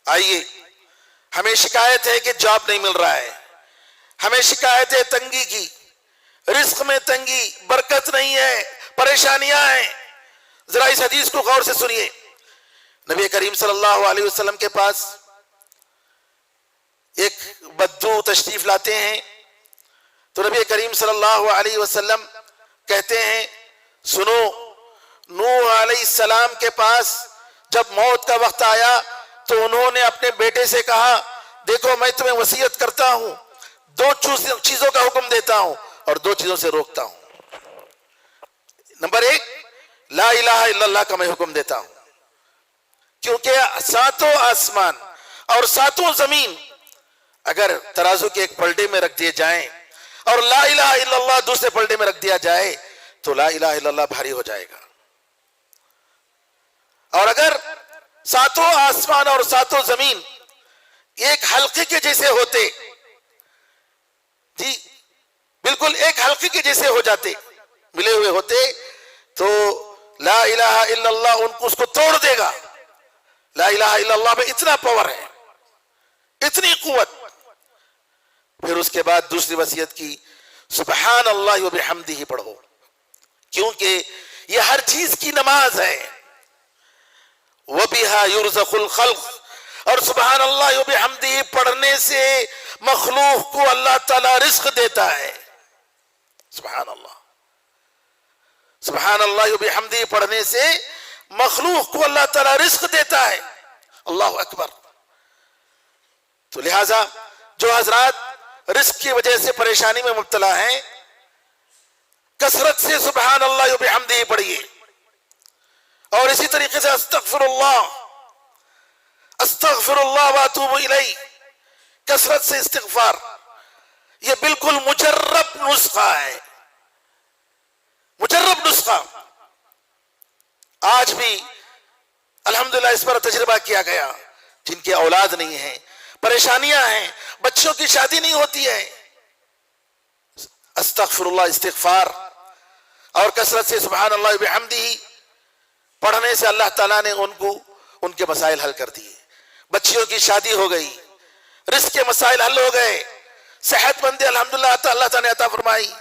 آئیے، ہمیں شکایت ہے کہ جاب نہیں مل رہا ہے، ہمیں شکایت ہے تنگی کی، رزق میں تنگی، برکت نہیں ہے، پریشانیاں ہیں۔ ذرا اس حدیث کو غور سے سنیے۔ نبی کریم صلی اللہ علیہ وسلم کے پاس ایک بدو تشریف لاتے ہیں تو نبی کریم صلی اللہ علیہ وسلم کہتے ہیں، سنو، نوح علیہ السلام کے پاس جب موت کا وقت آیا تو انہوں نے اپنے بیٹے سے کہا، دیکھو میں تمہیں وصیت کرتا ہوں، دو چیزوں کا حکم دیتا ہوں اور دو چیزوں سے روکتا ہوں۔ نمبر ایک، لا الہ الا اللہ کا میں حکم دیتا ہوں، کیونکہ ساتوں آسمان اور ساتوں زمین اگر ترازو کے ایک پلڑے میں رکھ دیے جائیں اور لا الہ الا اللہ دوسرے پلڑے میں رکھ دیا جائے تو لا الہ الا اللہ بھاری ہو جائے گا، اور اگر ساتوں آسمان اور ساتوں زمین ایک حلقے کے جیسے ہوتے، جی بالکل ایک حلقے کے جیسے ہو جاتے، ملے ہوئے ہوتے، تو لا الہ الا اللہ ان کو اس کو توڑ دے گا۔ لا الہ الا اللہ میں اتنا پاور ہے، اتنی قوت۔ پھر اس کے بعد دوسری وصیت کی، سبحان اللہ و بحمدہ پڑھو، کیونکہ یہ ہر چیز کی نماز ہے۔ وَبِهَا يُرْزَقُ الْخَلْقُ، اور سبحان اللہ و بحمدہ پڑھنے سے مخلوق کو اللہ تعالی رزق دیتا ہے۔ سبحان اللہ، سبحان اللہ و بحمدہ پڑھنے سے مخلوق کو اللہ تعالی رزق دیتا ہے۔ اللہ اکبر۔ تو لہٰذا جو حضرات رزق کی وجہ سے پریشانی میں مبتلا ہیں، کثرت سے سبحان اللہ و بحمدہ پڑھیے، اور اسی طریقے سے استغفر اللہ واتوب الیہ، کثرت سے استغفار۔ یہ بالکل مجرب نسخہ ہے، مجرب نسخہ۔ آج بھی الحمدللہ اس پر تجربہ کیا گیا، جن کی اولاد نہیں ہے، پریشانیاں ہیں، بچوں کی شادی نہیں ہوتی ہے، استغفر اللہ، استغفار اور کثرت سے سبحان اللہ بحمدہ پڑھنے سے اللہ تعالیٰ نے ان کے مسائل حل کر دیے۔ بچیوں کی شادی ہو گئی، رزق کے مسائل حل ہو گئے، صحت مند الحمدللہ اللہ تعالیٰ نے عطا فرمائی۔